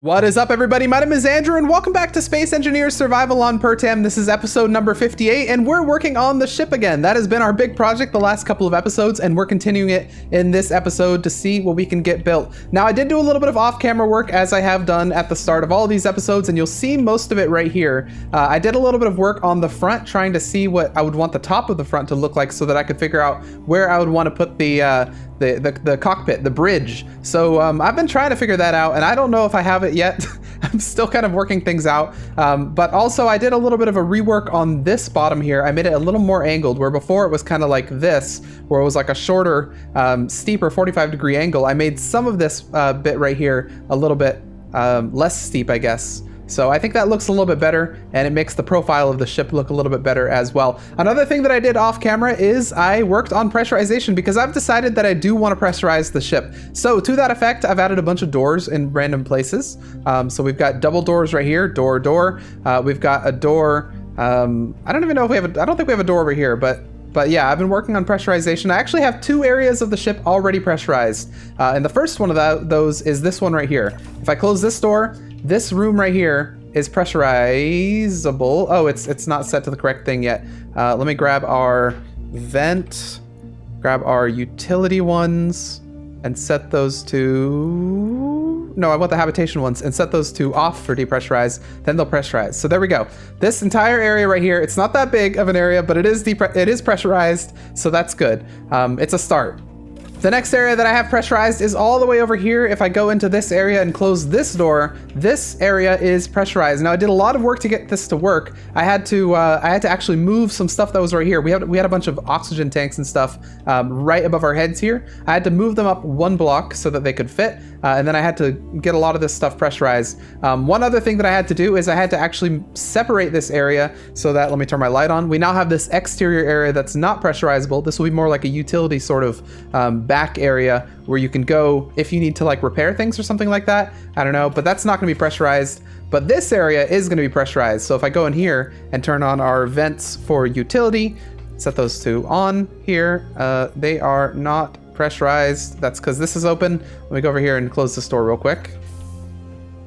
What is up, everybody? My name is Andrew, and welcome back to Space Engineers Survival on Pertam. This is episode number 58, and we're working on the ship again. That has been our big project the last couple of episodes, and we're continuing it in this episode to see what we can get built. Now, I did do a little bit of off-camera work, as I have done at the start of all of these episodes, and you'll see most of it right here. I did a little bit of work on the front, trying to see what I would want the top of the front to look like so that I could figure out where I would want to put the cockpit, the bridge. So I've been trying to figure that out, and I don't know if I have it yet. I'm still kind of working things out. But also I did a little bit of a rework on this bottom here. I made it a little more angled, where before it was kind of like this, where it was like a shorter, steeper 45-degree angle. I made some of this bit right here a little bit less steep, I guess. So I think that looks a little bit better, and it makes the profile of the ship look a little bit better as well. Another thing that I did off camera is I worked on pressurization, because I've decided that I do want to pressurize the ship. So to that effect, I've added a bunch of doors in random places. So we've got double doors right here, door. We've got a door. I don't even know if we have I don't think we have a door over here, but yeah, I've been working on pressurization. I actually have two areas of the ship already pressurized. And the first one of those is this one right here. If I close this door, this room right here is pressurizable. Oh, it's not set to the correct thing yet. Let me grab our vent, grab our utility ones, and set those to... No, I want the habitation ones, and set those to off for depressurize, then they'll pressurize. So there we go. This entire area right here, it's not that big of an area, but it is pressurized, so that's good. It's a start. The next area that I have pressurized is all the way over here. If I go into this area and close this door, this area is pressurized. Now, I did a lot of work to get this to work. I had to actually move some stuff that was right here. We had a bunch of oxygen tanks and stuff right above our heads here. I had to move them up one block so that they could fit, and then I had to get a lot of this stuff pressurized. One other thing that I had to do is I had to actually separate this area so that, let me turn my light on. We now have this exterior area that's not pressurizable. This will be more like a utility sort of back area where you can go if you need to like repair things or something like that. I don't know, but that's not going to be pressurized. But this area is going to be pressurized. So if I go in here and turn on our vents for utility, set those to on here, they are not pressurized. That's because this is open. Let me go over here and close this door real quick.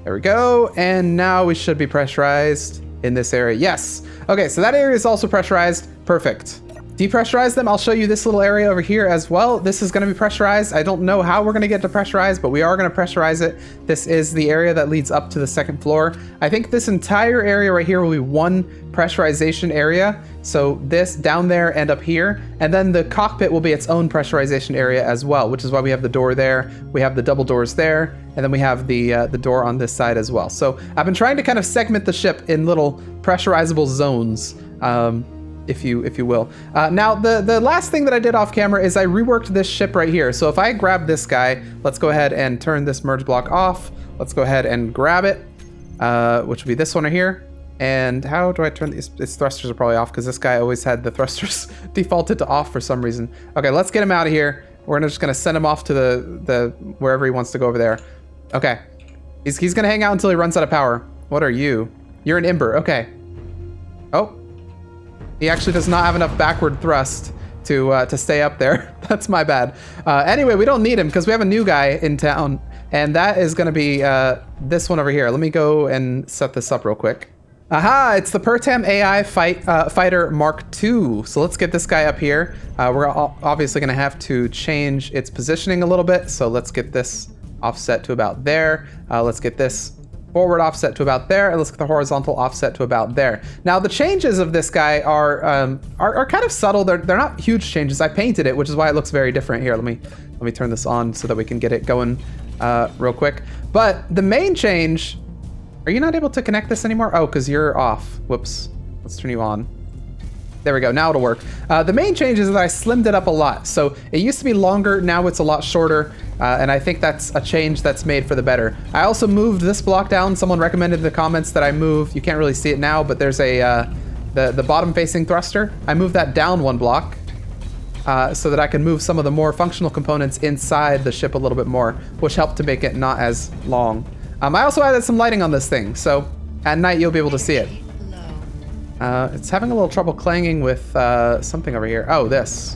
There we go. And now we should be pressurized in this area. Yes. Okay, so that area is also pressurized. Perfect. Depressurize them. I'll show you this little area over here as well. This is going to be pressurized. I don't know how we're going to get to pressurize, but we are going to pressurize it. This is the area that leads up to the second floor. I think this entire area right here will be one pressurization area. So this down there and up here, and then the cockpit will be its own pressurization area as well, which is why we have the door there. We have the double doors there, and then we have the door on this side as well. So I've been trying to kind of segment the ship in little pressurizable zones. If you will. Now, the last thing that I did off camera is I reworked this ship right here. So if I grab this guy, let's go ahead and turn this merge block off. Let's go ahead and grab it, which would be this one right here. And how do I turn these? Its thrusters are probably off because this guy always had the thrusters defaulted to off for some reason. Okay, let's get him out of here. We're just gonna send him off to the wherever he wants to go over there. Okay, he's gonna hang out until he runs out of power. What are you? You're an Ember. Okay. Oh. He actually does not have enough backward thrust to stay up there. That's my bad. Anyway, we don't need him because we have a new guy in town, and that is going to be this one over here. Let me go and set this up real quick. Aha! It's the Pertam AI Fighter Mark II. So let's get this guy up here. We're obviously going to have to change its positioning a little bit. So let's get this offset to about there. Let's get this forward offset to about there, and let's get the horizontal offset to about there. Now, the changes of this guy are kind of subtle. They're not huge changes. I painted it, which is why it looks very different. Here, let me turn this on so that we can get it going real quick. But the main change, are you not able to connect this anymore? Oh, because you're off. Whoops. Let's turn you on. There we go. Now it'll work. The main change is that I slimmed it up a lot. So it used to be longer. Now it's a lot shorter. And I think that's a change that's made for the better. I also moved this block down. Someone recommended in the comments that I move. You can't really see it now, but there's the bottom facing thruster. I moved that down one block so that I can move some of the more functional components inside the ship a little bit more, which helped to make it not as long. I also added some lighting on this thing. So at night you'll be able to see it. It's having a little trouble clanging with something over here. Oh, this.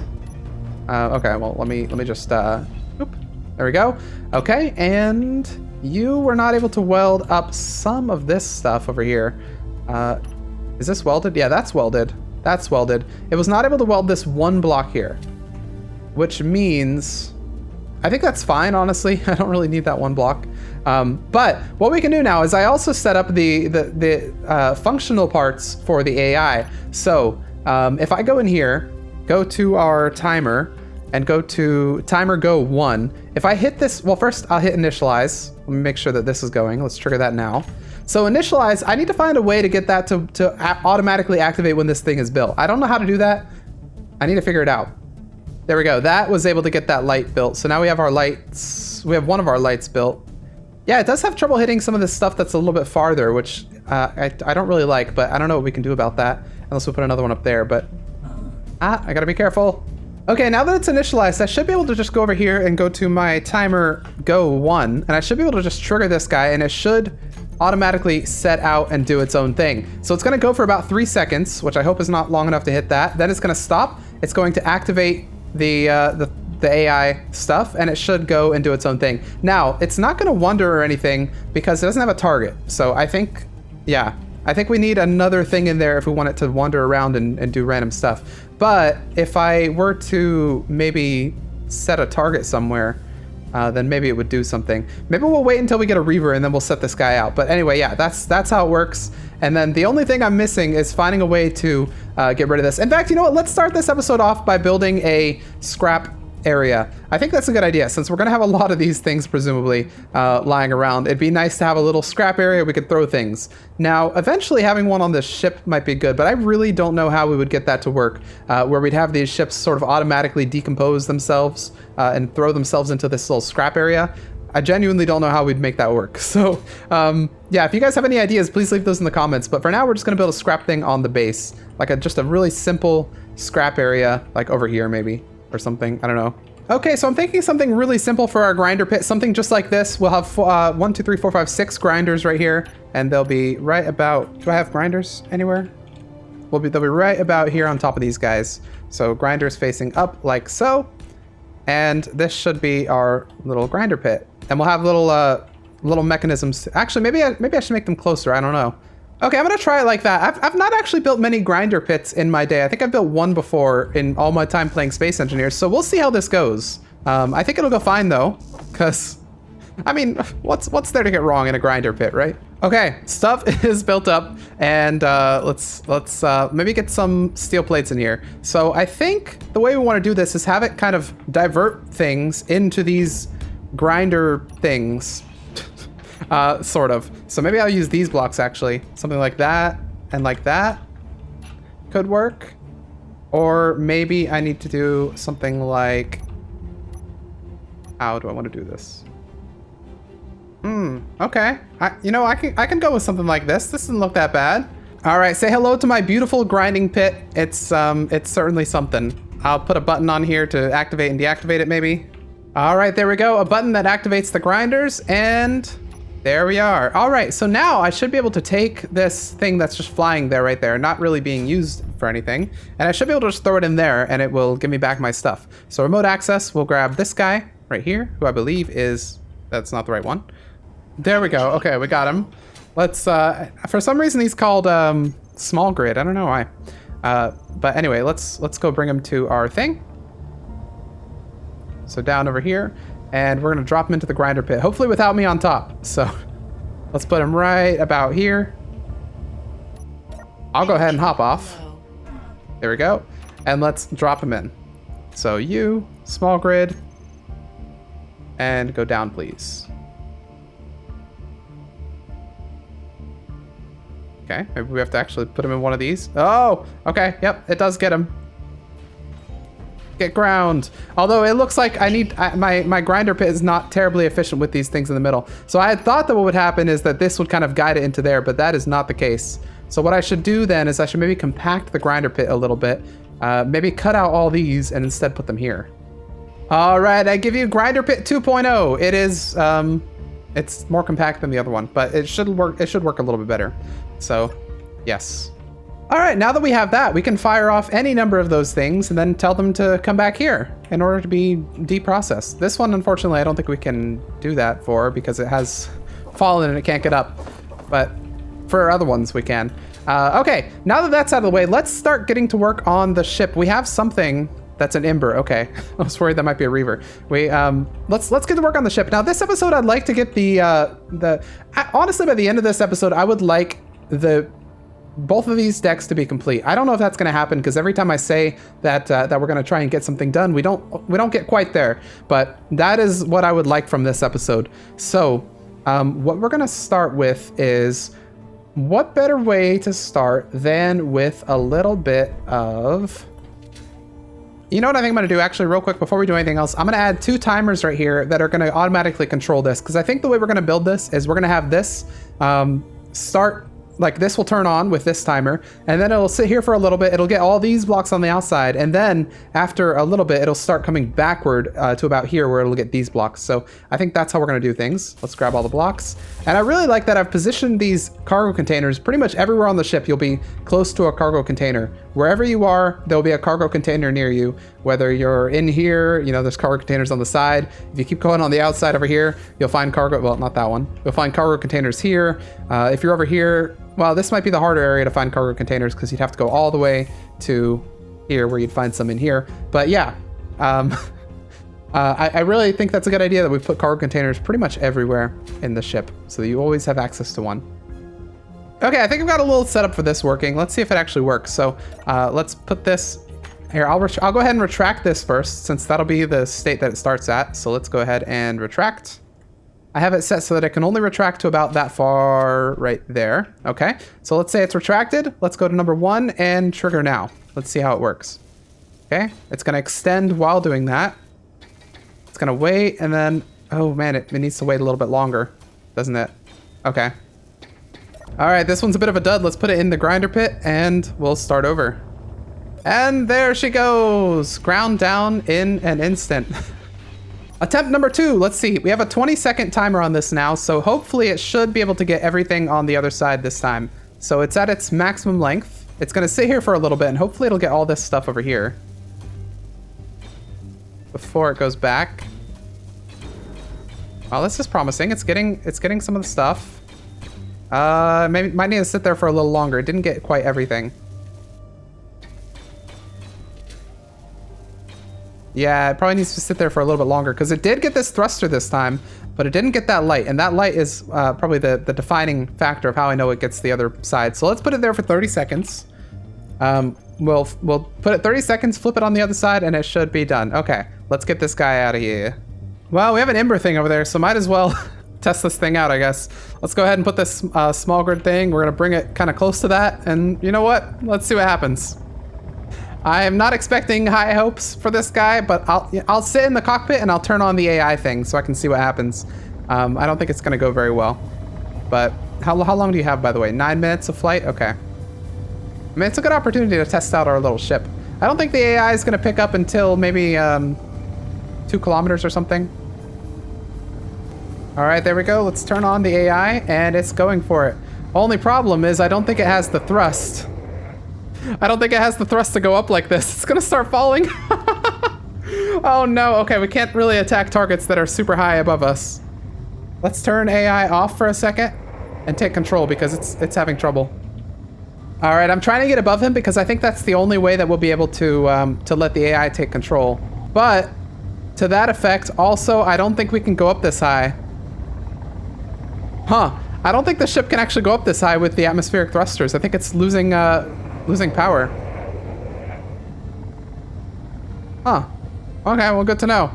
Okay, well, let me just, oop, there we go. Okay, and You were not able to weld up some of this stuff over here. Is this welded? Yeah, that's welded. That's welded. It was not able to weld this one block here, which means I think that's fine, honestly. I don't really need that one block. But what we can do now is I also set up the functional parts for the AI. So if I go in here, go to our timer, and go to timer go 1. If I hit this, well, first I'll hit initialize. Let me make sure that this is going. Let's trigger that now. So initialize, I need to find a way to get that to automatically activate when this thing is built. I don't know how to do that. I need to figure it out. There we go. That was able to get that light built. So now we have our lights. We have one of our lights built. Yeah, it does have trouble hitting some of this stuff that's a little bit farther, which I don't really like, but I don't know what we can do about that unless we put another one up there. But I gotta be careful. Okay, now that it's initialized, I should be able to just go over here and go to my timer go 1, and I should be able to just trigger this guy, and it should automatically set out and do its own thing. So it's gonna go for about 3 seconds, which I hope is not long enough to hit that. Then it's gonna stop. It's going to activate the AI stuff, and it should go and do its own thing. Now, it's not gonna wander or anything because it doesn't have a target. So I think, yeah, I think we need another thing in there if we want it to wander around and do random stuff. But if I were to maybe set a target somewhere, then maybe it would do something. Maybe we'll wait until we get a Reaver and then we'll set this guy out. But anyway, yeah, that's how it works. And then the only thing I'm missing is finding a way to get rid of this. In fact, you know what? Let's start this episode off by building a scrap area. I think that's a good idea since we're gonna have a lot of these things presumably lying around. It'd be nice to have a little scrap area we could throw things. Now, eventually having one on this ship might be good, but I really don't know how we would get that to work, where we'd have these ships sort of automatically decompose themselves and throw themselves into this little scrap area. I genuinely don't know how we'd make that work. So yeah, if you guys have any ideas, please leave those in the comments. But for now, we're just gonna build a scrap thing on the base, like just a really simple scrap area, like over here maybe, or something, I don't know. Okay, so I'm thinking something really simple for our grinder pit, something just like this. We'll have 1, 2, 3, 4, 5, 6 grinders right here, and they'll be right about, do I have grinders anywhere? They'll be right about here on top of these guys. So grinders facing up like so, and this should be our little grinder pit. And we'll have little mechanisms. Actually, maybe I should make them closer, I don't know. Okay, I'm gonna try it like that. I've not actually built many grinder pits in my day. I think I've built one before in all my time playing Space Engineers, so we'll see how this goes. I think it'll go fine though, because, I mean, what's there to get wrong in a grinder pit, right? Okay, stuff is built up, and let's maybe get some steel plates in here. So I think the way we want to do this is have it kind of divert things into these grinder things. Sort of. So maybe I'll use these blocks actually. Something like that and like that could work. Or maybe I need to do something like, how do I want to do this? Okay. I can go with something like this. This doesn't look that bad. All right, say hello to my beautiful grinding pit. It's certainly something. I'll put a button on here to activate and deactivate it maybe. All right, there we go. A button that activates the grinders, and there we are. All right, so now I should be able to take this thing that's just flying there right there, not really being used for anything, and I should be able to just throw it in there and it will give me back my stuff. So remote access, we'll grab this guy right here, who I believe is, that's not the right one. There we go. Okay, we got him. Let's, for some reason he's called small grid. I don't know why. But anyway, let's go bring him to our thing. So down over here. And we're gonna drop him into the grinder pit, hopefully without me on top. So let's put him right about here. I'll go ahead and hop off. There we go. And let's drop him in. So you, small grid, and go down, please. Okay, maybe we have to actually put him in one of these. Oh, okay, yep, it does get him. Get ground. Although it looks like I need, my grinder pit is not terribly efficient with these things in the middle. So I had thought that what would happen is that this would kind of guide it into there, but that is not the case. So what I should do then is I should maybe compact the grinder pit a little bit. Maybe cut out all these and instead put them here. All right, I give you grinder pit 2.0. It is, it's more compact than the other one, but it should work a little bit better. So yes. All right, now that we have that, we can fire off any number of those things and then tell them to come back here in order to be deprocessed. This one, unfortunately, I don't think we can do that for because it has fallen and it can't get up. But for other ones, we can. Okay, now that that's out of the way, let's start getting to work on the ship. We have something that's an ember. Okay, I was worried that might be a reaver. Let's get to work on the ship. Now, this episode, I'd like to get honestly, by the end of this episode, I would like both of these decks to be complete. I don't know if that's going to happen because every time I say that we're going to try and get something done, we don't get quite there. But that is what I would like from this episode. So what we're going to start with is, what better way to start than with a little bit of... You know what I think I'm going to do, actually, real quick, before we do anything else? I'm going to add 2 timers right here that are going to automatically control this, because I think the way we're going to build this is we're going to have this start... Like, this will turn on with this timer, and then it'll sit here for a little bit. It'll get all these blocks on the outside, and then after a little bit, it'll start coming backward to about here where it'll get these blocks. So I think that's how we're going to do things. Let's grab all the blocks. And I really like that I've positioned these cargo containers pretty much everywhere on the ship. You'll be close to a cargo container. Wherever you are, there'll be a cargo container near you. Whether you're in here, you know, there's cargo containers on the side. If you keep going on the outside over here, you'll find cargo, well, not that one. You'll find cargo containers here. If you're over here, well, this might be the harder area to find cargo containers because you'd have to go all the way to here where you'd find some in here. But yeah, I really think that's a good idea that we've put cargo containers pretty much everywhere in the ship so that you always have access to one. Okay, I think I've got a little setup for this working. Let's see if it actually works. So let's put this here. I'll go ahead and retract this first since that'll be the state that it starts at. So let's go ahead and retract. I have it set so that it can only retract to about that far right there. Okay, so let's say it's retracted. Let's go to number 1 and trigger now. Let's see how it works. Okay, it's gonna extend while doing that. It's gonna wait and then, oh man, it needs to wait a little bit longer, doesn't it? Okay. All right, this one's a bit of a dud. Let's put it in the grinder pit and we'll start over. And there she goes, ground down in an instant. Attempt number 2, let's see. We have a 20-second timer on this now, so hopefully it should be able to get everything on the other side this time. So it's at its maximum length. It's gonna sit here for a little bit, and hopefully it'll get all this stuff over here before it goes back. Well, this is promising. It's getting some of the stuff. Maybe might need to sit there for a little longer. It didn't get quite everything. Yeah, it probably needs to sit there for a little bit longer because it did get this thruster this time, but it didn't get that light. And that light is probably the defining factor of how I know it gets the other side. So let's put it there for 30 seconds. We'll put it 30 seconds, flip it on the other side, and it should be done. Okay, let's get this guy out of here. Well, we have an ember thing over there, so might as well test this thing out, I guess. Let's go ahead and put this small grid thing. We're gonna bring it kind of close to that, and you know what? Let's see what happens. I am not expecting high hopes for this guy, but I'll sit in the cockpit and I'll turn on the AI thing so I can see what happens. I don't think it's gonna go very well. But how long do you have, by the way? 9 minutes of flight? Okay. I mean, it's a good opportunity to test out our little ship. I don't think the AI is gonna pick up until maybe 2 kilometers or something. All right, there we go. Let's turn on the AI and it's going for it. Only problem is I don't think it has the thrust. I don't think it has the thrust to go up like this. It's gonna start falling. Oh no, okay, we can't really attack targets that are super high above us. Let's turn AI off for a second and take control because it's having trouble. All right, I'm trying to get above him because I think that's the only way that we'll be able to let the AI take control. But to that effect, also, I don't think we can go up this high. Huh, I don't think the ship can actually go up this high with the atmospheric thrusters. I think it's losing power. Huh. Okay, well, good to know.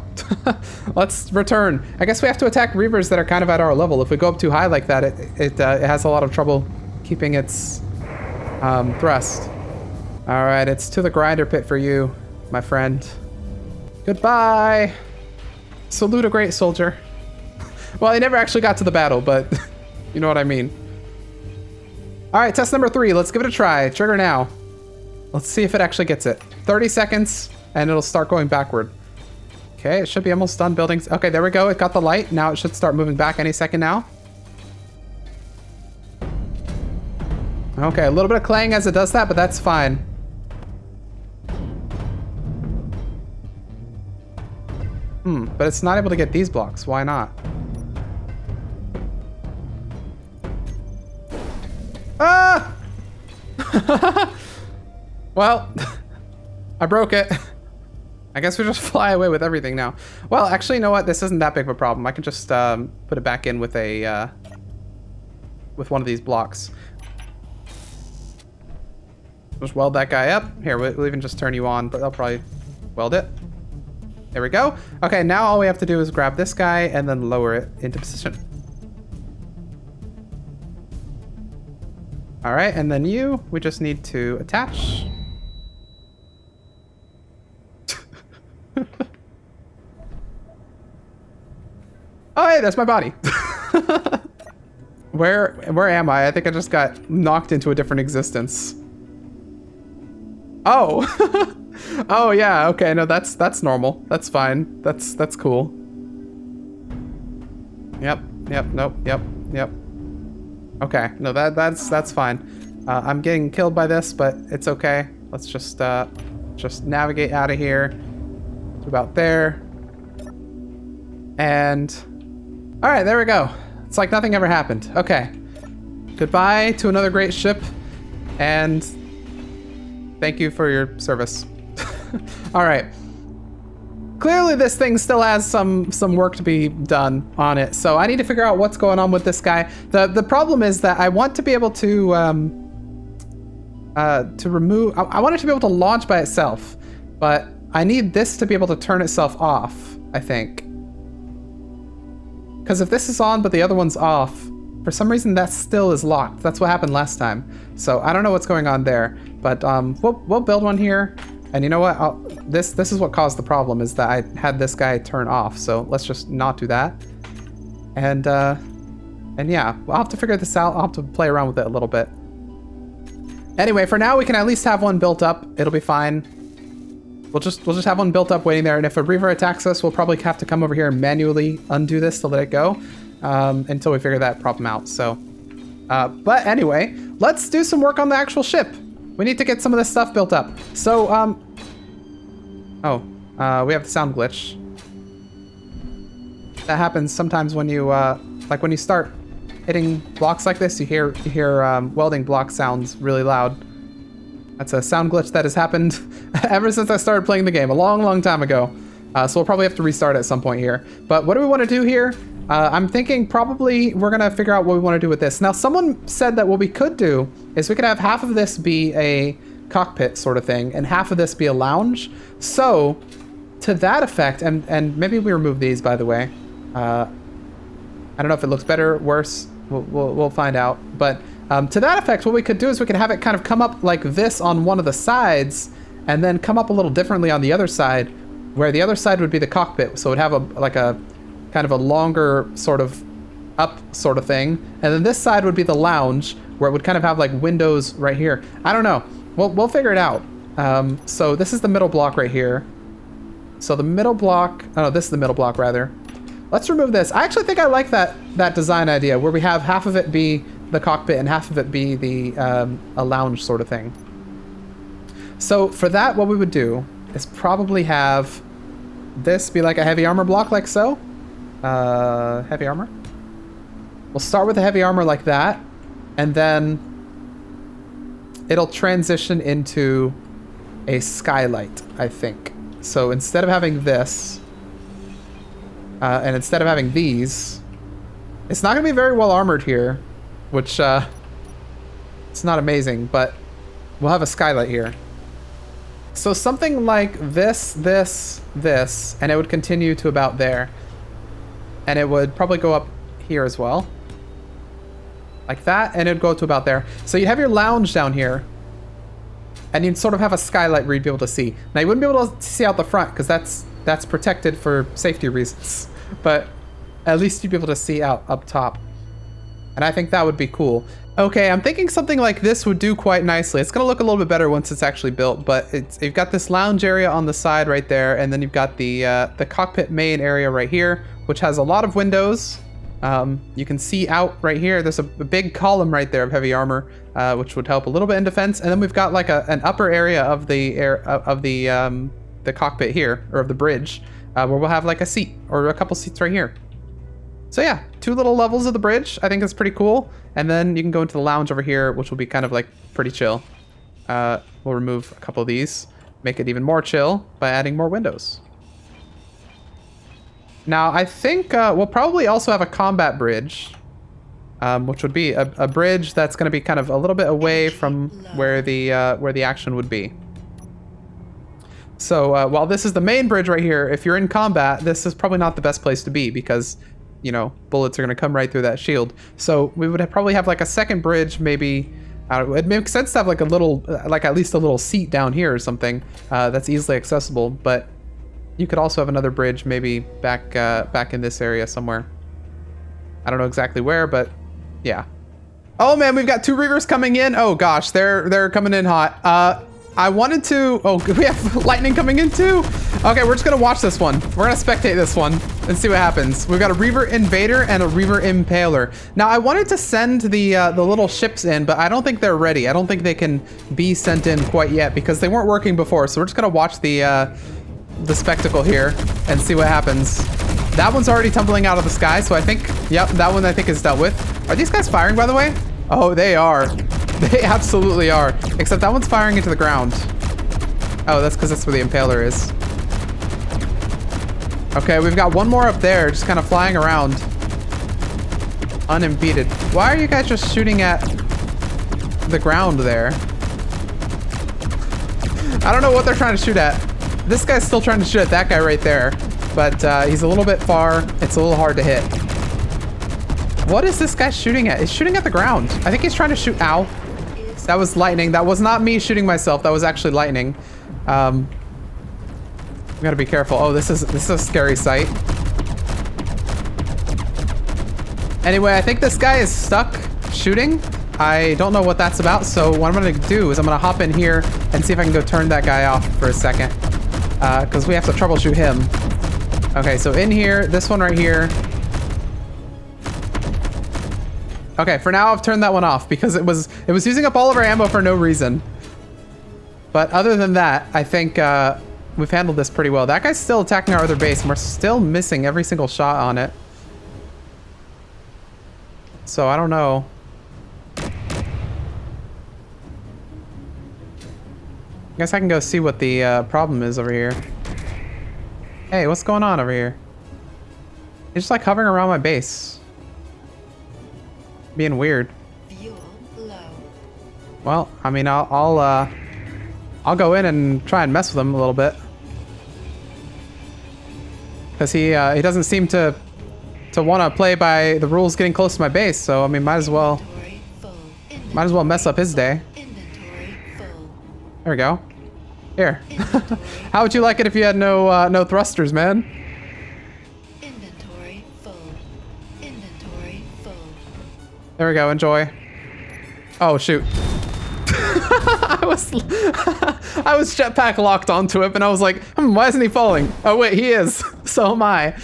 Let's return. I guess we have to attack Reavers that are kind of at our level. If we go up too high like that, it has a lot of trouble keeping its thrust. All right, it's to the grinder pit for you, my friend. Goodbye. Salute a great soldier. Well, he never actually got to the battle, but you know what I mean. All right, test number 3. Let's give it a try. Trigger now. Let's see if it actually gets it. 30 seconds, and it'll start going backward. Okay, it should be almost done building. Okay, there we go. It got the light. Now it should start moving back any second now. Okay, a little bit of clang as it does that, but that's fine. But it's not able to get these blocks. Why not? Ah! Well, I broke it. I guess we just fly away with everything now. Well, actually, you know what? This isn't that big of a problem. I can just put it back in with a with one of these blocks. Just weld that guy up. Here, we'll even just turn you on, but I'll probably weld it. There we go. Okay, now all we have to do is grab this guy and then lower it into position. All right, and then we just need to attach. Oh, hey, that's my body. Where am I? I think I just got knocked into a different existence. Oh. Oh yeah, okay, no, that's normal. That's fine. That's cool. Yep, nope, yep. Okay, no, that's fine. I'm getting killed by this, but it's okay. Let's just navigate out of here to about there. And all right, there we go. It's like nothing ever happened. Okay. Goodbye to another great ship, and thank you for your service. All right. Clearly this thing still has some work to be done on it, so I need to figure out what's going on with this guy. The problem is that I want to be able to remove. I want it to be able to launch by itself, but I need this to be able to turn itself off, I think. Because if this is on but the other one's off, for some reason that still is locked. That's what happened last time. So I don't know what's going on there, but we'll build one here. And you know what? This is what caused the problem, is that I had this guy turn off. So let's just not do that. And yeah, I'll have to figure this out. I'll have to play around with it a little bit. Anyway, for now we can at least have one built up. It'll be fine. We'll just have one built up waiting there. And if a Reaver attacks us, we'll probably have to come over here and manually undo this to let it go until we figure that problem out. So, but anyway, let's do some work on the actual ship. We need to get some of this stuff built up. So, we have the sound glitch. That happens sometimes when you, like when you start hitting blocks like this, you hear welding block sounds really loud. That's a sound glitch that has happened ever since I started playing the game, a long time ago. So we'll probably have to restart at some point here. But what do we want to do here? I'm thinking probably we're going to figure out what we want to do with this. Now, someone said that what we could do is we could have half of this be a cockpit sort of thing and half of this be a lounge. So to that effect, and maybe we remove these, by the way. I don't know if it looks better, worse. We'll find out. But to that effect, what we could do is we could have it kind of come up like this on one of the sides and then come up a little differently on the other side, where the other side would be the cockpit. So it would have a kind of a longer sort of up sort of thing. And then this side would be the lounge, where it would kind of have like windows right here. I don't know. We'll figure it out. So this is the middle block right here. So the middle block, oh no, this is the middle block rather. Let's remove this. I actually think I like that design idea, where we have half of it be the cockpit and half of it be the a lounge sort of thing. So for that, what we would do is probably have this be like a heavy armor block, like so. Heavy armor. We'll start with the heavy armor like that, and then it'll transition into a skylight, I think. So instead of having this, and instead of having these, it's not going to be very well armored here, which it's not amazing, but we'll have a skylight here. So something like this, and it would continue to about there. And it would probably go up here as well. Like that, and it would go to about there. So you'd have your lounge down here, and you'd sort of have a skylight where you'd be able to see. Now you wouldn't be able to see out the front, because that's protected for safety reasons. But at least you'd be able to see out up top. And I think that would be cool. Okay, I'm thinking something like this would do quite nicely. It's gonna look a little bit better once it's actually built, but you've got this lounge area on the side right there, and then you've got the cockpit main area right here, which has a lot of windows. You can see out right here, there's a big column right there of heavy armor, which would help a little bit in defense. And then we've got like an upper area of the cockpit here, or of the bridge, where we'll have like a seat or a couple seats right here. So yeah, 2 little levels of the bridge. I think that's pretty cool. And then you can go into the lounge over here, which will be kind of like pretty chill. We'll remove a couple of these, make it even more chill by adding more windows. Now, I think we'll probably also have a combat bridge, which would be a bridge that's going to be kind of a little bit away from where the action would be. So while this is the main bridge right here, if you're in combat, this is probably not the best place to be because, you know, bullets are going to come right through that shield. So we would probably have like a second bridge, maybe. It makes sense to have like a little, like at least a little seat down here or something that's easily accessible. But you could also have another bridge maybe back in this area somewhere. I don't know exactly where, but yeah. Oh man, we've got 2 Reavers coming in. Oh gosh, they're coming in hot. I wanted to... Oh, we have lightning coming in too? Okay, we're just going to watch this one. We're going to spectate this one and see what happens. We've got a Reaver Invader and a Reaver Impaler. Now, I wanted to send the little ships in, but I don't think they're ready. I don't think they can be sent in quite yet because they weren't working before. So we're just going to watch the spectacle here and see what happens. That one's already tumbling out of the sky, so I think... Yep, that one I think is dealt with. Are these guys firing, by the way? Oh, they are. They absolutely are. Except that one's firing into the ground. Oh, that's because that's where the Impaler is. Okay, we've got one more up there, just kind of flying around. Unimpeded. Why are you guys just shooting at the ground there? I don't know what they're trying to shoot at. This guy's still trying to shoot at that guy right there. But he's a little bit far. It's a little hard to hit. What is this guy shooting at? He's shooting at the ground. I think he's trying to shoot... Ow. That was lightning. That was not me shooting myself. That was actually lightning. We gotta be careful. Oh, this is a scary sight. Anyway, I think this guy is stuck shooting. I don't know what that's about. So what I'm gonna do is I'm gonna hop in here and see if I can go turn that guy off for a second. Because we have to troubleshoot him. Okay, so in here, this one right here. Okay, for now I've turned that one off because it was using up all of our ammo for no reason. But other than that, I think we've handled this pretty well. That guy's still attacking our other base, and we're still missing every single shot on it. So I don't know. I guess I can go see what the problem is over here. Hey, what's going on over here? He's just like hovering around my base. Being weird. Well, I mean, I'll go in and try and mess with him a little bit, because he doesn't seem to want to play by the rules getting close to my base. So I mean, might as well mess up his day. There we go. Here. How would you like it if you had no thrusters, man? There we go, enjoy. Oh shoot. I was jetpack locked onto him and I was like, why isn't he falling? Oh wait, he is. So am I.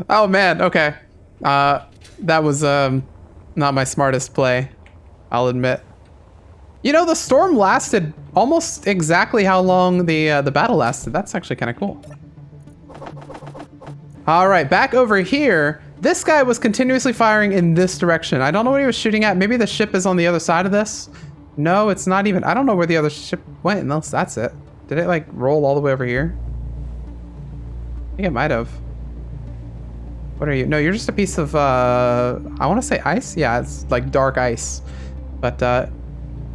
Oh man, okay. That was not my smartest play, I'll admit. You know, the storm lasted almost exactly how long the battle lasted. That's actually kind of cool. All right, back over here. This guy was continuously firing in this direction. I don't know what he was shooting at. Maybe the ship is on the other side of this. No, it's not even. I don't know where the other ship went unless that's it. Did it like roll all the way over here? I think it might have. What are you? No, you're just a piece of, I want to say ice. Yeah, it's like dark ice. But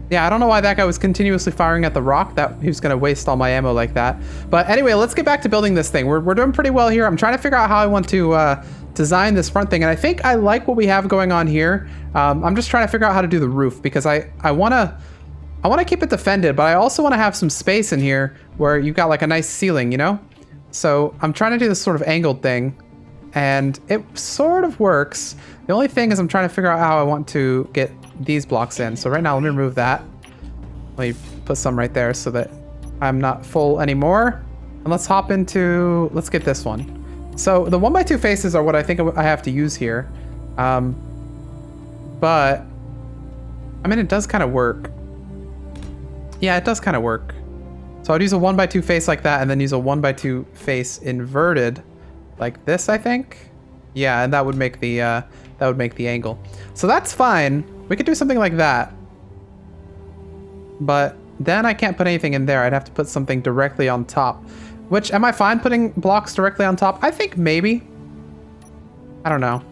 yeah, I don't know why that guy was continuously firing at the rock. That he was going to waste all my ammo like that. But anyway, let's get back to building this thing. We're doing pretty well here. I'm trying to figure out how I want to design this front thing, and I think I like what we have going on here. I'm just trying to figure out how to do the roof because I want to keep it defended, but I also want to have some space in here where you've got like a nice ceiling, you know? So I'm trying to do this sort of angled thing, and it sort of works. The only thing is I'm trying to figure out how I want to get these blocks in. So right now, let me remove that. Let me put some right there so that I'm not full anymore. And let's hop into, let's get this one. So the 1x2 faces are what I think I have to use here. But I mean, it does kind of work. Yeah, it does kind of work. So I'd use a 1x2 face like that, and then use a 1x2 face inverted like this, I think. Yeah, and that would make the angle. So that's fine. We could do something like that. But then I can't put anything in there. I'd have to put something directly on top. Which, am I fine putting blocks directly on top? I think maybe. I don't know.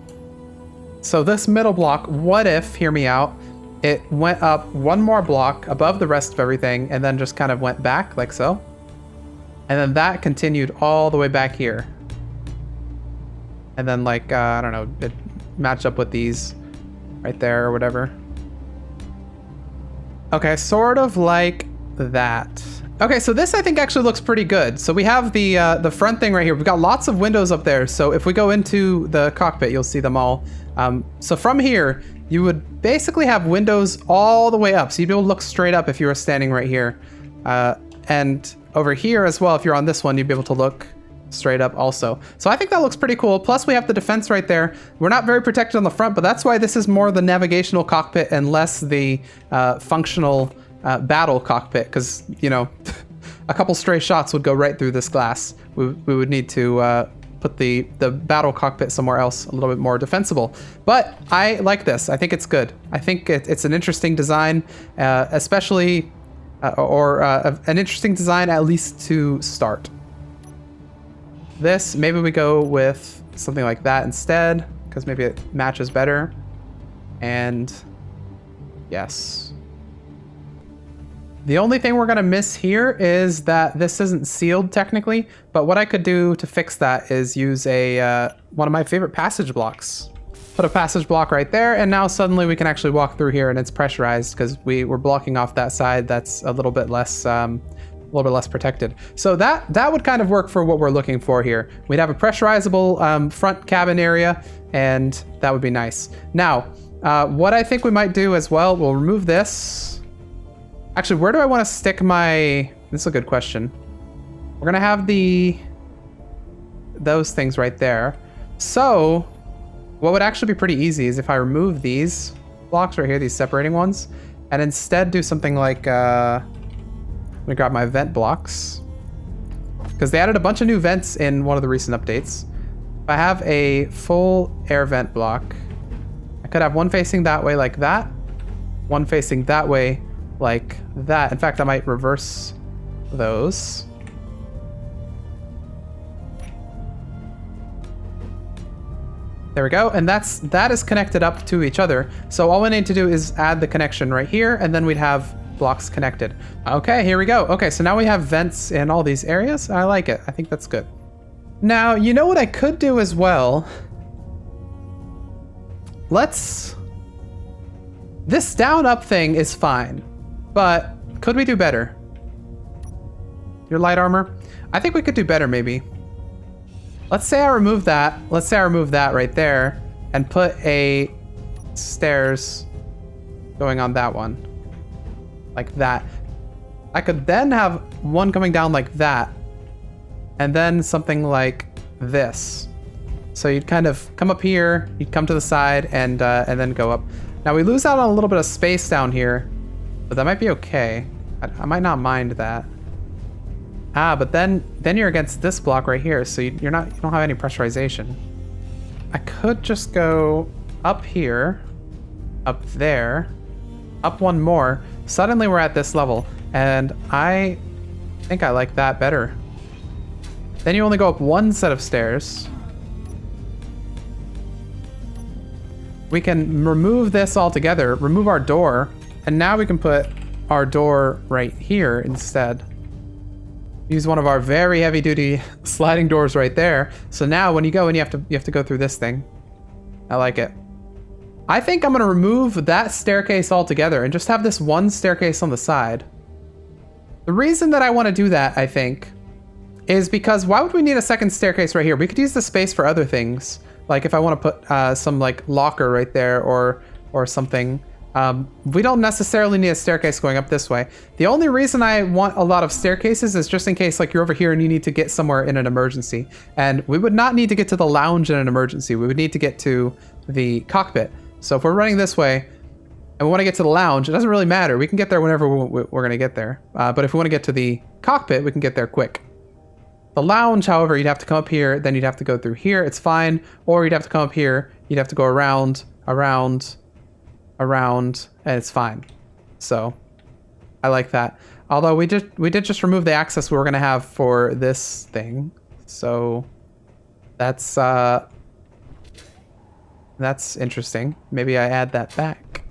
So this middle block, what if, hear me out, it went up one more block above the rest of everything and then just kind of went back like so. And then that continued all the way back here. And then like, I don't know, it matched up with these right there or whatever. Okay, sort of like that. Okay, so this I think actually looks pretty good. So we have the front thing right here. We've got lots of windows up there. So if we go into the cockpit, you'll see them all. So from here, you would basically have windows all the way up. So you'd be able to look straight up if you were standing right here. And over here as well, if you're on this one, you'd be able to look straight up also. So I think that looks pretty cool. Plus we have the defense right there. We're not very protected on the front, but that's why this is more the navigational cockpit and less the functional battle cockpit, because, you know, a couple stray shots would go right through this glass. We would need to put the battle cockpit somewhere else, a little bit more defensible. But I like this. I think it's good. I think it's an interesting design, especially, an interesting design at least to start. This, maybe we go with something like that instead, because maybe it matches better. And yes. The only thing we're gonna miss here is that this isn't sealed technically, but what I could do to fix that is use a one of my favorite passage blocks. Put a passage block right there, and now suddenly we can actually walk through here and it's pressurized because we were blocking off that side that's a little bit less protected. So that would kind of work for what we're looking for here. We'd have a pressurizable front cabin area, and that would be nice. Now, what I think we might do as well, we'll remove this. Actually, where do I want to stick my... This is a good question. We're going to have those things right there. So what would actually be pretty easy is if I remove these blocks right here, these separating ones, and instead do something like... Let me grab my vent blocks, because they added a bunch of new vents in one of the recent updates. If I have a full air vent block, I could have one facing that way like that, one facing that way like that. In fact, I might reverse those. There we go, and that is connected up to each other. So all we need to do is add the connection right here, and then we'd have blocks connected. Okay, here we go. Okay, so now we have vents in all these areas. I like it. I think that's good. Now, you know what I could do as well? This down up thing is fine, but could we do better? Your light armor? I think we could do better maybe. Let's say I remove that. Let's say I remove that right there and put a stairs going on that one. Like that. I could then have one coming down like that, and then something like this. So you'd kind of come up here, you'd come to the side, and then go up. Now we lose out on a little bit of space down here, but that might be okay. I might not mind that. But then you're against this block right here, so you don't have any pressurization. I could just go up here, up there, up one more. Suddenly we're at this level, and I think I like that better. Then you only go up one set of stairs. We can remove this altogether, remove our door, and now we can put our door right here instead. Use one of our very heavy duty sliding doors right there. So now when you go in, you have to go through this thing. I like it. I think I'm gonna remove that staircase altogether and just have this one staircase on the side. The reason that I want to do that, I think, is because why would we need a second staircase right here? We could use the space for other things. Like if I want to put some like locker right there or something. We don't necessarily need a staircase going up this way. The only reason I want a lot of staircases is just in case like you're over here and you need to get somewhere in an emergency. And we would not need to get to the lounge in an emergency. We would need to get to the cockpit. So if we're running this way and we want to get to the lounge, it doesn't really matter. We can get there whenever we're going to get there. But if we want to get to the cockpit, we can get there quick. The lounge, however, you'd have to come up here, then you'd have to go through here. It's fine. Or you'd have to come up here. You'd have to go around, and it's fine. So I like that. Although we did just remove the access we were going to have for this thing. So that's interesting. Maybe I add that back.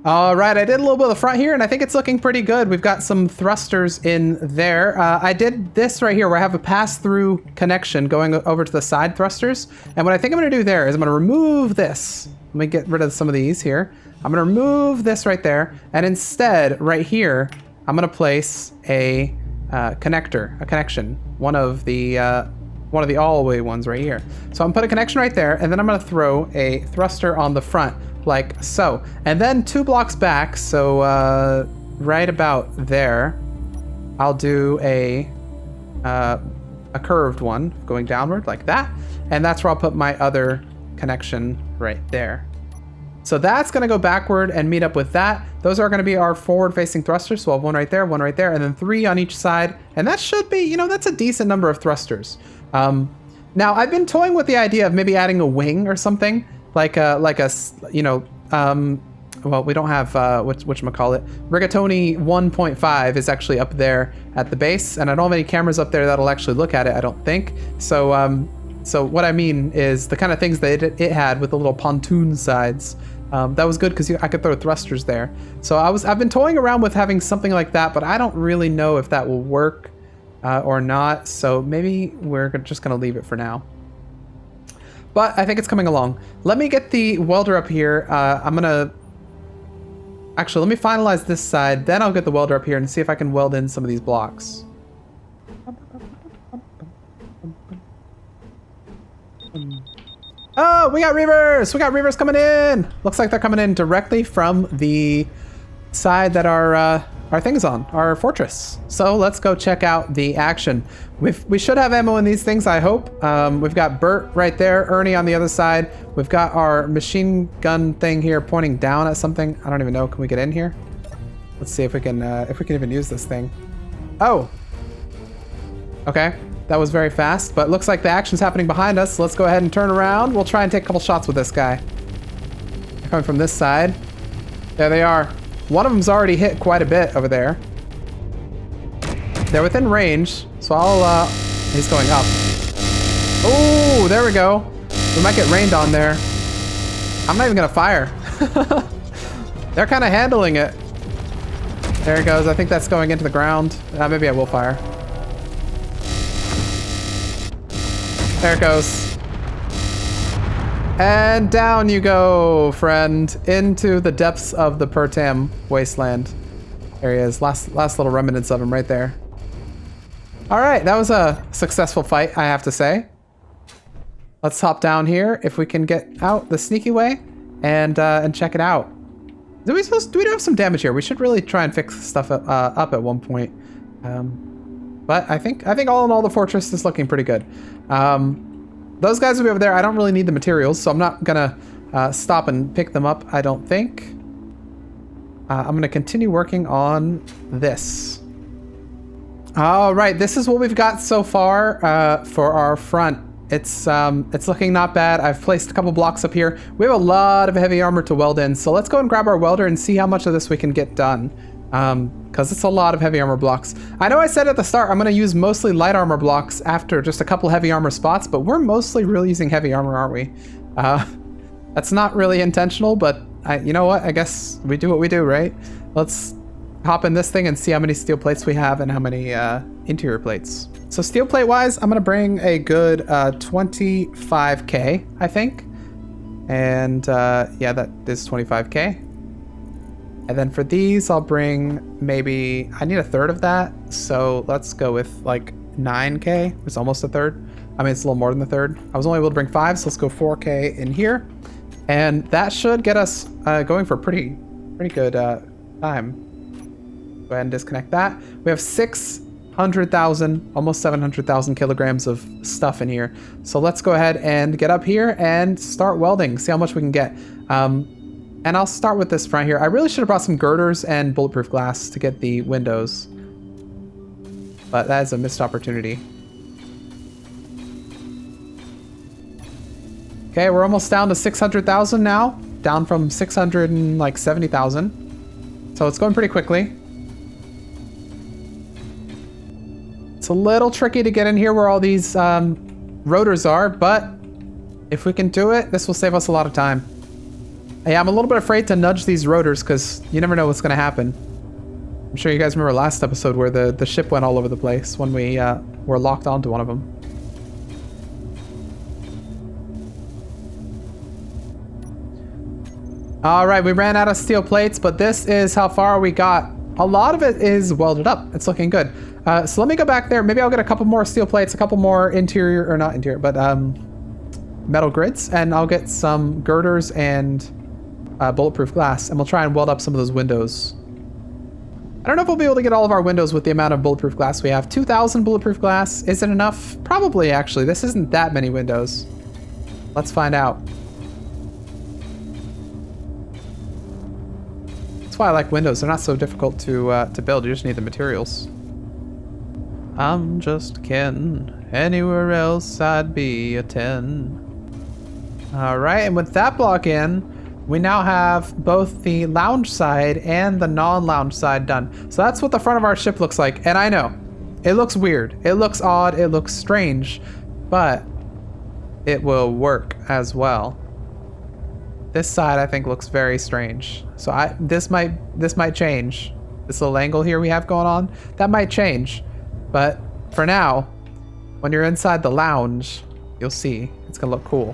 All right, I did a little bit of the front here, and I think it's looking pretty good. We've got some thrusters in there. I did this right here where I have a pass-through connection going over to the side thrusters. And what I think I'm going to do there is I'm going to remove this. Let me get rid of some of these here. I'm going to remove this right there. And instead, right here, I'm going to place a connection. One of the all-way ones right here. So I'm going to put a connection right there, and then I'm going to throw a thruster on the front, like so. And then 2 blocks back, so right about there, I'll do a curved one going downward like that. And that's where I'll put my other connection right there. So that's going to go backward and meet up with that. Those are going to be our forward-facing thrusters. So I'll have one right there, and then 3 on each side. And that should be, that's a decent number of thrusters. Now I've been toying with the idea of maybe adding a wing or something, well, we don't have whatchamacallit. Rigatoni 1.5 is actually up there at the base, and I don't have any cameras up there that'll actually look at it, I don't think. So so what I mean is the kind of things that it had with the little pontoon sides. That was good because I could throw thrusters there. So I've been toying around with having something like that, but I don't really know if that will work or not. So maybe we're just gonna leave it for now. But I think it's coming along. Let me get the welder up here. Actually, let me finalize this side, then I'll get the welder up here and see if I can weld in some of these blocks. Oh, we got Reavers! We got Reavers coming in! Looks like they're coming in directly from the side that our thing is on, our fortress. So let's go check out the action. We should have ammo in these things, I hope. We've got Bert right there, Ernie on the other side. We've got our machine gun thing here pointing down at something. I don't even know. Can we get in here? Let's see if we can even use this thing. Oh. Okay. That was very fast, but looks like the action's happening behind us. Let's go ahead and turn around. We'll try and take a couple shots with this guy. They're coming from this side. There they are. One of them's already hit quite a bit over there. They're within range, so he's going up. Oh, there we go. We might get rained on there. I'm not even gonna fire. They're kind of handling it. There it goes. I think that's going into the ground. Maybe I will fire. There it goes. And down you go, friend, into the depths of the Pertam wasteland. There he is. Last little remnants of him right there. All right, that was a successful fight, I have to say. Let's hop down here if we can get out the sneaky way and check it out. Do we have some damage here? We should really try and fix stuff up at one point. But I think all in all, the fortress is looking pretty good. Those guys will be over there. I don't really need the materials, so I'm not gonna stop and pick them up, I don't think. I'm gonna continue working on this. All right, this is what we've got so far for our front. It's looking not bad. I've placed a couple blocks up here. We have a lot of heavy armor to weld in, so let's go and grab our welder and see how much of this we can get done. Because it's a lot of heavy armor blocks. I know I said at the start I'm going to use mostly light armor blocks after just a couple heavy armor spots, but we're mostly really using heavy armor, aren't we? That's not really intentional, but you know what? I guess we do what we do, right? Let's hop in this thing and see how many steel plates we have and how many interior plates. So steel plate wise, I'm going to bring a good 25k, I think. And yeah, that is 25k. And then for these, I'll bring maybe, I need a third of that. So let's go with like 9k. It's almost a third. I mean, it's a little more than a third. I was only able to bring 5, so let's go 4k in here. And that should get us going for pretty good time. Go ahead and disconnect that. We have 6 600,000, almost 700,000 kilograms of stuff in here. So let's go ahead and get up here and start welding, see how much we can get. And I'll start with this front here. I really should have brought some girders and bulletproof glass to get the windows, but that is a missed opportunity. Okay, we're almost down to 600,000 now, down from 670,000. So it's going pretty quickly. It's a little tricky to get in here where all these rotors are, but if we can do it, this will save us a lot of time. Yeah, I'm a little bit afraid to nudge these rotors because you never know what's going to happen. I'm sure you guys remember last episode where the ship went all over the place when we were locked onto one of them. All right, we ran out of steel plates, but this is how far we got. A lot of it is welded up. It's looking good. So let me go back there. Maybe I'll get a couple more steel plates, a couple more interior, or not interior, but metal grids, and I'll get some girders and bulletproof glass, and we'll try and weld up some of those windows. I don't know if we'll be able to get all of our windows with the amount of bulletproof glass we have. 2,000 bulletproof glass. Is it enough? Probably, actually. This isn't that many windows. Let's find out. That's why I like windows. They're not so difficult to build. You just need the materials. I'm just kidding. Anywhere else I'd be a 10. All right, and with that block in, we now have both the lounge side and the non-lounge side done. So that's what the front of our ship looks like. And I know, it looks weird. It looks odd. It looks strange. But it will work as well. This side, I think, looks very strange. So this might change. This little angle here we have going on, that might change. But for now, when you're inside the lounge, you'll see it's gonna look cool.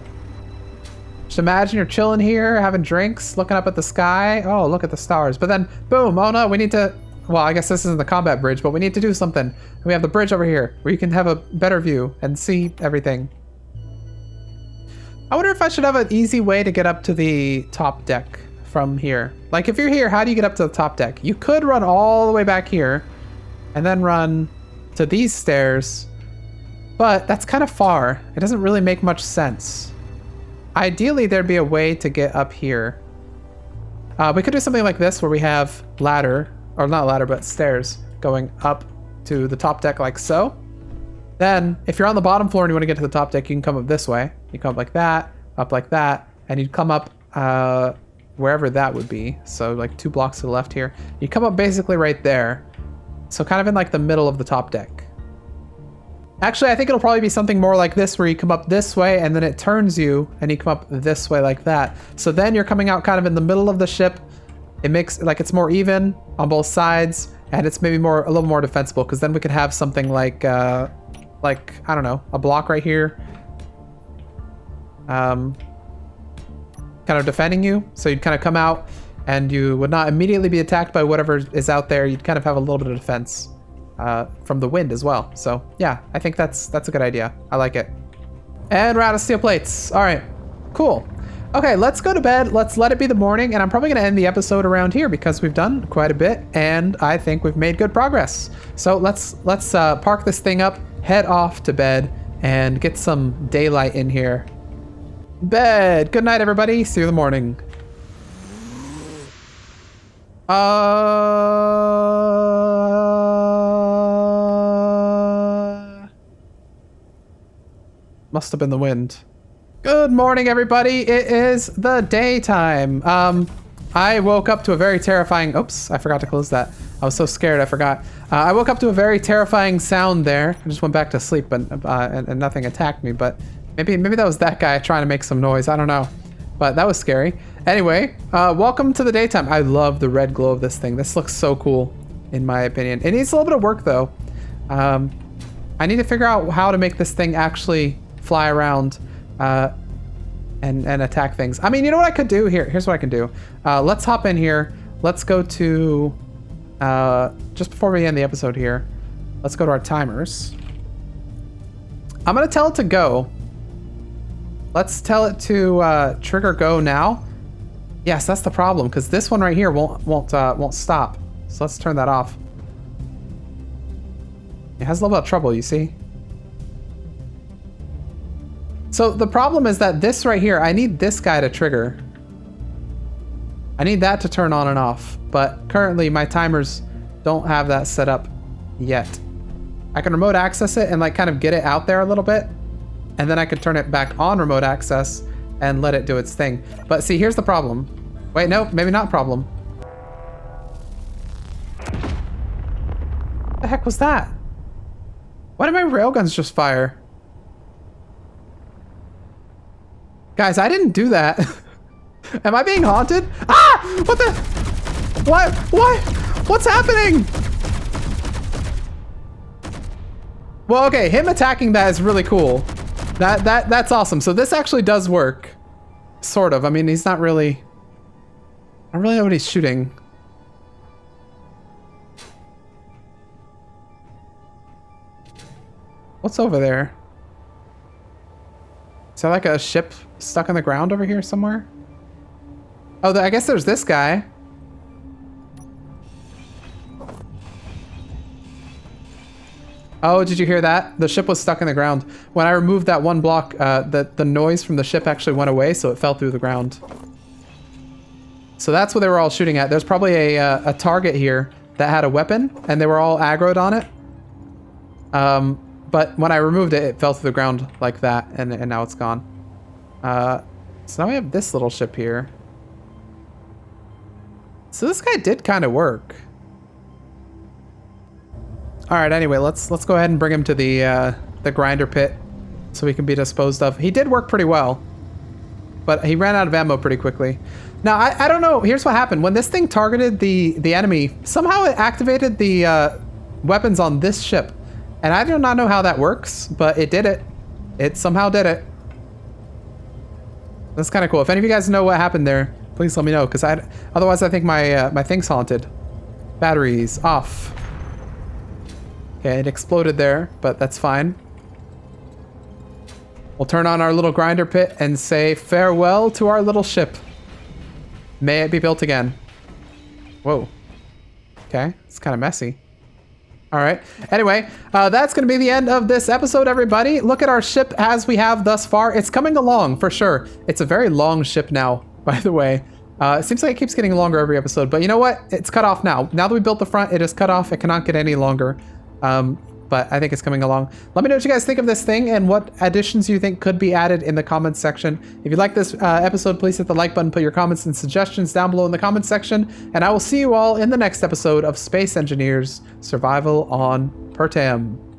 Just imagine you're chilling here, having drinks, looking up at the sky. Oh, look at the stars. But then, boom, oh no, we need to... Well, I guess this isn't the combat bridge, but we need to do something. We have the bridge over here, where you can have a better view and see everything. I wonder if I should have an easy way to get up to the top deck from here. Like, if you're here, how do you get up to the top deck? You could run all the way back here, and then run to these stairs, but that's kind of far. It doesn't really make much sense. Ideally, there'd be a way to get up here. We could do something like this where we have ladder, or not ladder, but stairs going up to the top deck like so. Then, if you're on the bottom floor and you want to get to the top deck, you can come up this way. You come up like that, and you'd come up wherever that would be. So like 2 blocks to the left here. You come up basically right there. So kind of in like the middle of the top deck. Actually, I think it'll probably be something more like this where you come up this way and then it turns you and you come up this way like that. So then you're coming out kind of in the middle of the ship. It makes like it's more even on both sides and it's maybe a little more defensible because then we could have something like I don't know, a block right here. Kind of defending you. So you'd kind of come out and you would not immediately be attacked by whatever is out there. You'd kind of have a little bit of defense from the wind as well. So yeah, I think that's a good idea. I like it. And we're out of steel plates. All right, cool. Okay, let's go to bed. Let's let it be the morning. And I'm probably going to end the episode around here because we've done quite a bit and I think we've made good progress. So let's park this thing up, head off to bed and get some daylight in here. Bed. Good night, everybody. See you in the morning. Must have been the wind. Good morning, everybody. It is the daytime. I woke up to a very terrifying... Oops, I forgot to close that. I was so scared, I forgot. I woke up to a very terrifying sound there. I just went back to sleep and nothing attacked me, but maybe that was that guy trying to make some noise. I don't know. But that was scary. Anyway, welcome to the daytime. I love the red glow of this thing. This looks so cool, in my opinion. It needs a little bit of work, though. I need to figure out how to make this thing actually fly around and attack things. I mean, you know what I could do? Here's what I can do. Let's hop in here. Let's go to... just before we end the episode here, let's go to our timers. I'm going to tell it to go. Let's tell it to trigger go now. Yes, that's the problem because this one right here won't stop. So let's turn that off. It has a little bit of trouble, you see. So the problem is that this right here, I need this guy to trigger. I need that to turn on and off, but currently my timers don't have that set up yet. I can remote access it and like kind of get it out there a little bit, and then I could turn it back on remote access and let it do its thing. But see, here's the problem. Wait, no, maybe not problem. What the heck was that? Why did my railguns just fire? Guys, I didn't do that. Am I being haunted? Ah! What the? What? What? What's happening? Well, okay, him attacking that is really cool. That's awesome. So this actually does work. Sort of. I mean, he's not really... I don't really know what he's shooting. What's over there? Is there like a ship stuck on the ground over here somewhere? Oh, I guess there's this guy. Oh, did you hear that? The ship was stuck in the ground. When I removed that one block, the noise from the ship actually went away, so it fell through the ground. So that's what they were all shooting at. There's probably a target here that had a weapon, and they were all aggroed on it. But when I removed it, it fell through the ground like that, and now it's gone. So now we have this little ship here. So this guy did kind of work. All right, anyway, let's go ahead and bring him to the grinder pit so he can be disposed of. He did work pretty well, but he ran out of ammo pretty quickly. Now, I don't know. Here's what happened. When this thing targeted the enemy, somehow it activated the weapons on this ship. And I do not know how that works, but it did it. It somehow did it. That's kind of cool. If any of you guys know what happened there, please let me know, because otherwise I think my thing's haunted. Batteries off. Okay, it exploded there, but that's fine. We'll turn on our little grinder pit and say farewell to our little ship. May it be built again. Whoa. Okay, it's kind of messy. All right. Anyway, that's going to be the end of this episode, everybody. Look at our ship as we have thus far. It's coming along for sure. It's a very long ship now, by the way. It seems like it keeps getting longer every episode, but you know what? It's cut off now. Now that we built the front, it is cut off. It cannot get any longer. But I think it's coming along. Let me know what you guys think of this thing and what additions you think could be added in the comments section. If you like this episode, please hit the like button, put your comments and suggestions down below in the comments section, and I will see you all in the next episode of Space Engineers Survival on Pertam.